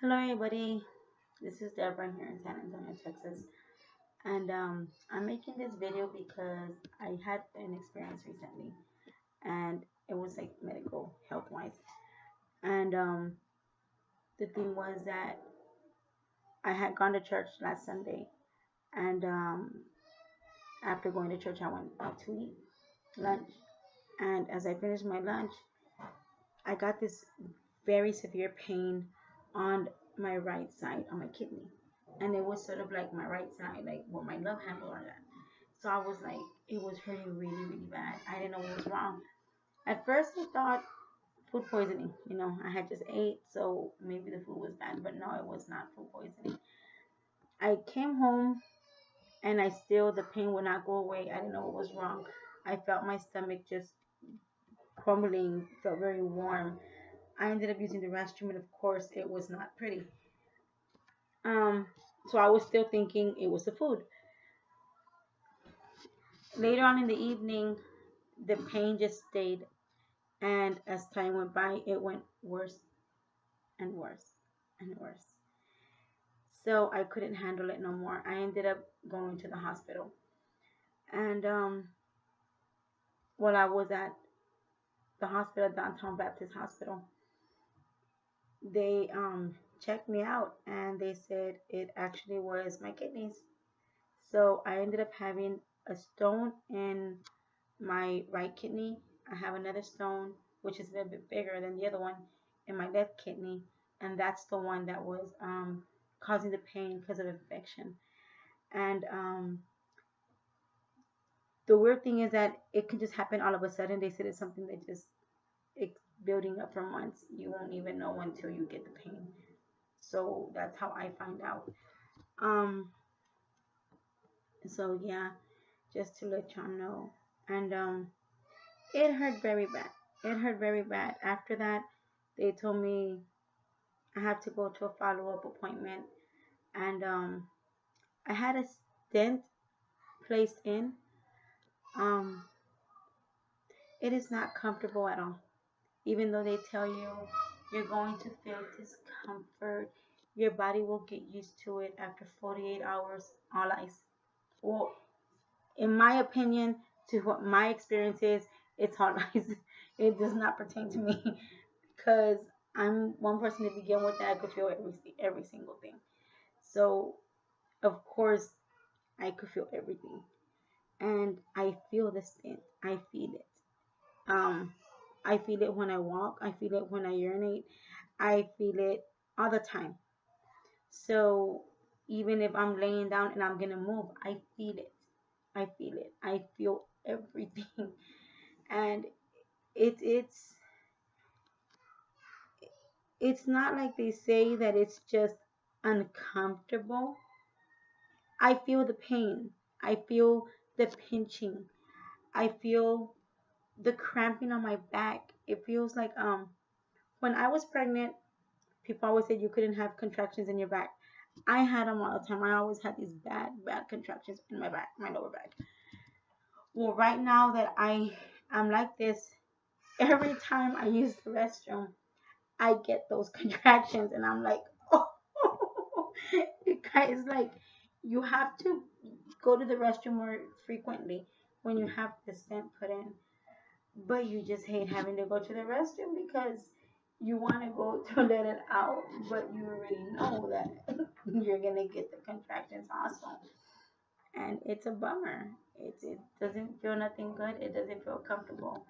Hello, everybody. This is Deborah here in San Antonio, Texas, and I'm making this video because I had an experience recently, and it was like medical health wise. And the thing was that I had gone to church last Sunday, and after going to church, I went out to eat lunch. And as I finished my lunch, I got this very severe pain on my right side, on my kidney. And it was sort of like my right side, like where my love handle are at. So I was like, it was hurting really, really bad. I didn't know what was wrong. At first, I thought food poisoning. I had just ate, so maybe the food was bad. But no, it was not food poisoning. I came home and the pain would not go away. I didn't know what was wrong. I felt my stomach just crumbling, felt very warm. I ended up using the restroom, and of course, it was not pretty. Um, so I was still thinking it was the food. Later on in the evening, the pain just stayed, and as time went by, it went worse and worse and worse. So I couldn't handle it no more. I ended up going to the hospital, and while I was at the hospital, downtown Baptist Hospital, they checked me out, and they said it actually was my kidneys. So I ended up having a stone in my right kidney. I have another stone, which is a little bit bigger than the other one, in my left kidney, and that's the one that was causing the pain because of infection. And the weird thing is that it can just happen all of a sudden. They said it's something that just it's building up for months. You won't even know until you get the pain. So that's how I find out. Um, so yeah, just to let y'all know. And it hurt very bad. It hurt very bad. After that, they told me I have to go to a follow-up appointment, and I had a stent placed in. Um, it is not comfortable at all. Even though they tell you you're going to feel discomfort, your body will get used to it after 48 hours. All ice. Well, in my opinion, to what my experience is, it's all ice. It does not pertain to me because I'm one person to begin with that I could feel every single thing. So of course I could feel everything, and I feel the stint. I feel it. Um, I feel it when I walk. I feel it when I urinate. I feel it all the time. So even if I'm laying down and I'm gonna move, I feel it. I feel it. I feel everything, and it's it's not like they say that it's just uncomfortable. I feel the pain. I feel the pinching. I feel the cramping on my back. It feels like when I was pregnant, people always said you couldn't have contractions in your back. I had them all the time. I always had these bad contractions in my back, my lower back. Well, right now that I'm like this, every time I use the restroom, I get those contractions, and I'm like, oh, it guys like you have to go to the restroom more frequently when you have the stent put in, but you just hate having to go to the restroom because you want to go to let it out, but you already know that you're gonna get the contractions also, and it's a bummer. It doesn't feel nothing good. It doesn't feel comfortable.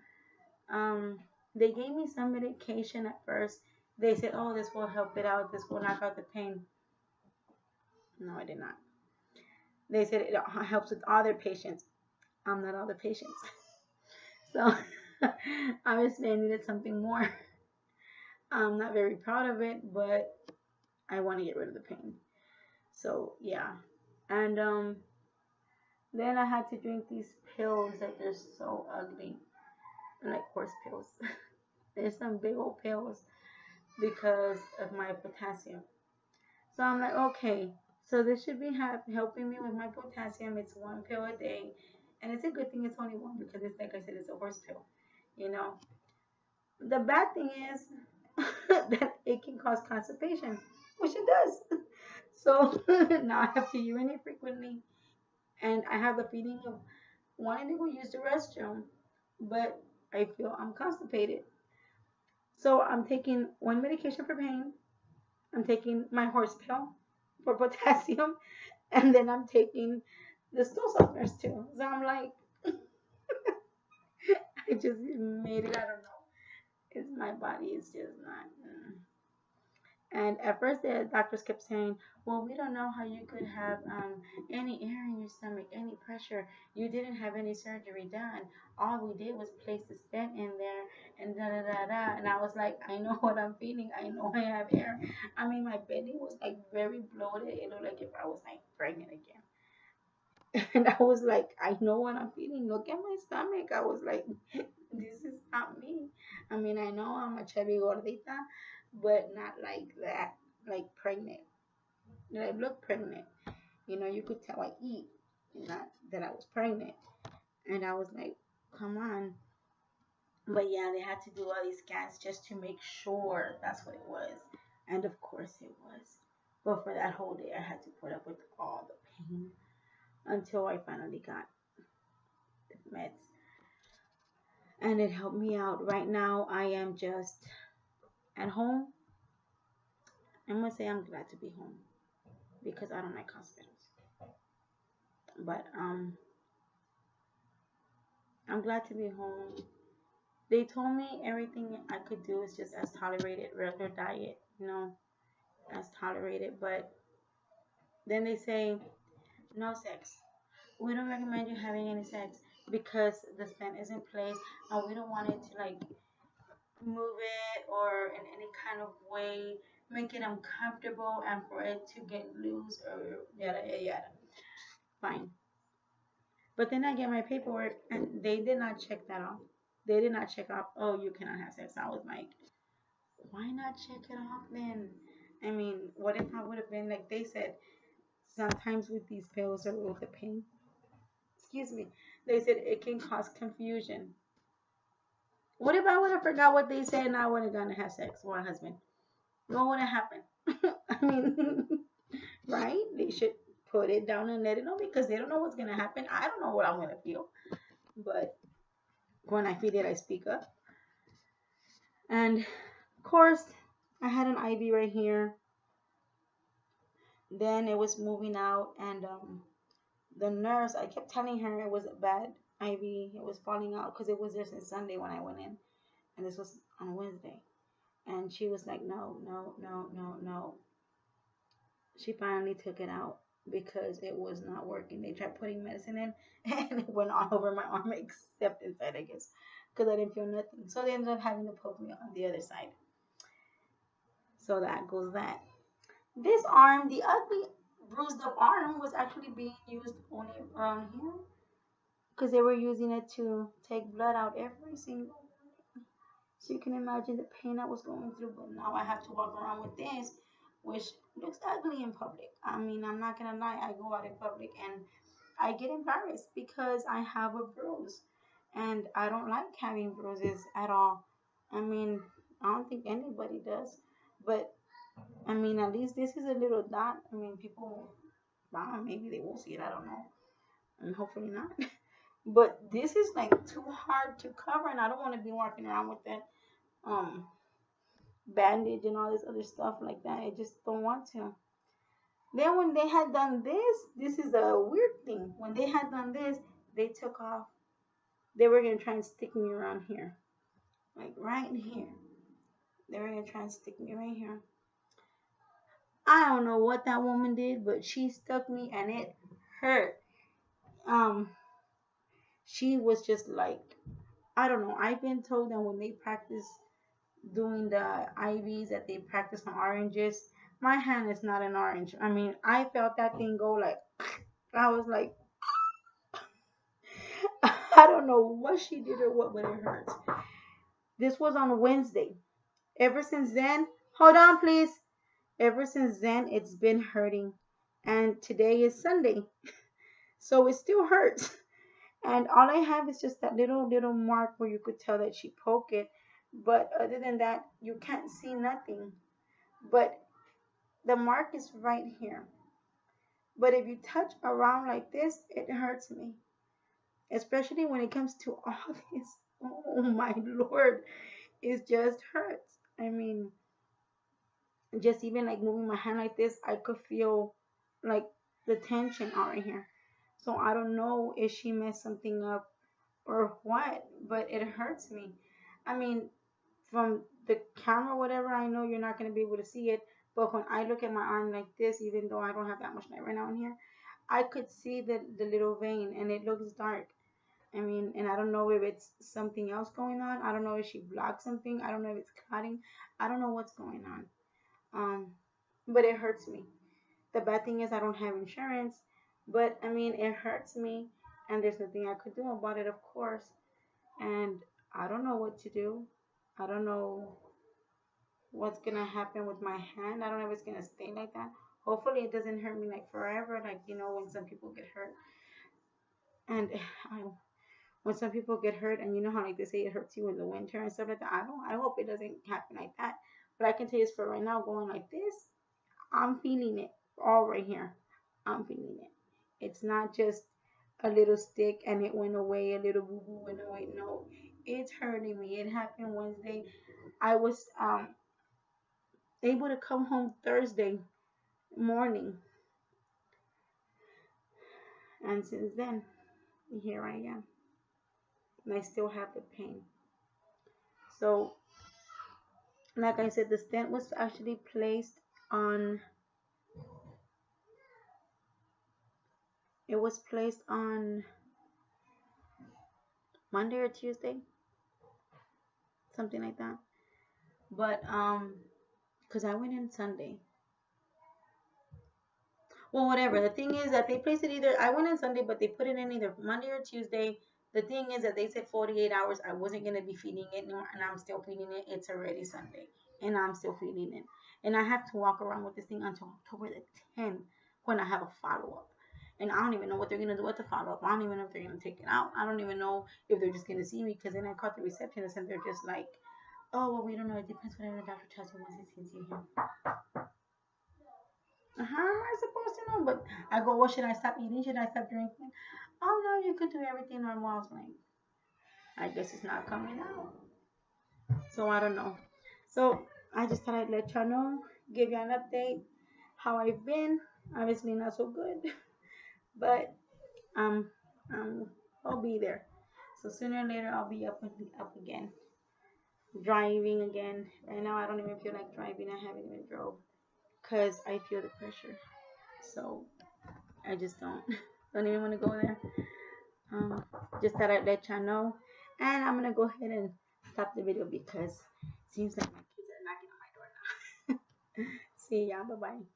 Um, they gave me some medication at first. They said, "Oh, this will help it out. This will knock out the pain." No, it did not. They said it helps with all their patients. I'm not all the patients, so obviously I needed something more. I'm not very proud of it, but I want to get rid of the pain. So yeah, and then I had to drink these pills that they're so ugly, like horse pills. There's some big old pills because of my potassium. So I'm like, okay, so this should be helping me with my potassium. It's one pill a day, and it's a good thing it's only one because it's like I said, it's a horse pill. You know, the bad thing is that it can cause constipation. which it does. So now I have to urinate frequently, and I have the feeling of wanting to go use the restroom, but I feel I'm constipated. So I'm taking one medication for pain. I'm taking my horse pill for potassium, and then I'm taking the stool softeners too. So I'm like, I just made it. I don't know. It's my body is just not. And at first, the doctors kept saying, "Well, we don't know how you could have any air in your stomach, any pressure. You didn't have any surgery done. All we did was place the stent in there, and da da da da." And I was like, "I know what I'm feeling. I know I have air. I mean, my belly was like very bloated. It looked like if I was like pregnant again." And I was like, "I know what I'm feeling. Look at my stomach." I was like, "This is not me. I mean, I know I'm a chubby gordita, but not like that, like pregnant. I look pregnant. You could tell I eat, not that I was pregnant." And I was like, "Come on." But yeah, they had to do all these scans just to make sure that's what it was. And of course it was. But for that whole day, I had to put up with all the pain until I finally got the meds. And it helped me out. Right now, I am just at home. I must say I'm glad to be home because I don't like hospitals. But I'm glad to be home. They told me everything I could do is just as tolerated, regular diet, as tolerated. But then they say no sex. We don't recommend you having any sex because the stent is in place, and we don't want it to like move it or in any kind of way make it uncomfortable and for it to get loose or yada yada yada. Fine. But then I get my paperwork and they did not check that off. They did not check off, oh, you cannot have sex. I was like, why not check it off then? I mean, what if I would have been like they said, sometimes with these pills or with the pain, excuse me, they said it can cause confusion. What if I would have forgot what they said and I would have gone to have sex with my husband? What would have happened? I mean, right? They should put it down and let it know because they don't know what's going to happen. I don't know what I'm going to feel. But when I feel it, I speak up. And of course, I had an IV right here. Then it was moving out, and the nurse, I kept telling her it was a bad IV. It was falling out because it was there since Sunday when I went in, and this was on Wednesday. And she was like, no, no, no, no, no. She finally took it out because it was not working. They tried putting medicine in, and it went all over my arm except inside, I guess, because I didn't feel nothing. So they ended up having to poke me on the other side. So that goes that. This arm, the ugly bruised up arm, was actually being used only around here because they were using it to take blood out every single. So you can imagine the pain I was going through, but now I have to walk around with this, which looks ugly in public. I mean, I'm not gonna lie, I go out in public and I get embarrassed because I have a bruise, and I don't like having bruises at all. I mean, I don't think anybody does, but I mean, at least this is a little dot. I mean, people, wow, maybe they will see it. I don't know, and hopefully not. But this is like too hard to cover, and I don't want to be walking around with that um bandage and all this other stuff like that. I just don't want to. Then when they had done this is a weird thing. When they had done this, they took off. They were gonna try and stick me around here, like right here. They were gonna try and stick me right here. I don't know what that woman did, but she stuck me and it hurt. Um, she was just like, I don't know. I've been told that when they practice doing the IVs that they practice on oranges. My hand is not an orange. I mean, I felt that thing go like, I was like, I don't know what she did or what, but it hurts. This was on Wednesday. Ever since then, hold on, please. Ever since then, it's been hurting. And today is Sunday. So it still hurts. And all I have is just that little mark where you could tell that she poked it. But other than that, you can't see nothing. But The mark is right here. But if you touch around like this, it hurts me. Especially when it comes to all this. Oh my lord. It just hurts. I mean, just even like moving my hand like this, I could feel like the tension out right here. So I don't know if she messed something up or what, but it hurts me. I mean, from the camera, whatever, I know you're not going to be able to see it, but when I look at my arm like this, even though I don't have that much light right now in here, I could see the little vein and it looks dark. I mean, and I don't know if it's something else going on. I don't know if she blocked something. I don't know if it's clotting. I don't know what's going on. Um, but it hurts me. The bad thing is I don't have insurance, but I mean, it hurts me, and there's nothing I could do about it, of course. And I don't know what to do. I don't know what's gonna happen with my hand. I don't know if it's gonna stay like that. Hopefully, it doesn't hurt me like forever, like when some people get hurt. And I, when some people get hurt, and you know how like they say it hurts you in the winter and stuff like that. I don't. I hope it doesn't happen like that. But I can tell you this for right now, going like this, I'm feeling it all right here. I'm feeling it. It's not just a little stick and it went away, a little boo boo went away. No, it's hurting me. It happened Wednesday. I was able to come home Thursday morning, and since then, here I am. And I still have the pain. So, like I said, the stent was actually placed on. It was placed on Monday or Tuesday, something like that. But because I went in Sunday. Well, whatever. The thing is that they placed it either. I went in Sunday, but they put it in either Monday or Tuesday. The thing is that they said 48 hours. I wasn't gonna be feeding it anymore, and I'm still feeding it. It's already Sunday, and I'm still feeding it. And I have to walk around with this thing until October the 10th when I have a follow up. And I don't even know what they're gonna do with the follow up. I don't even know if they're gonna take it out. I don't even know if they're just gonna see me because then I called the receptionist and they're just like, "Oh, well, we don't know. It depends whatever the doctor tells you once he sees you here." How am I supposed to know? But I go, well, should I stop eating? Should I stop drinking? Oh no, you could do everything normal. I was like, I guess it's not coming out. So I don't know. So I just thought I'd let y'all know, give you an update how I've been. Obviously not so good, but um, um, I'll be there. So sooner or later I'll be up again, driving again. Right now I don't even feel like driving. I haven't even drove because I feel the pressure. So I just don't even want to go there. Um, just thought I'd let y'all know. And I'm gonna go ahead and stop the video because it seems like my kids are knocking on my door now. See y'all. Bye bye.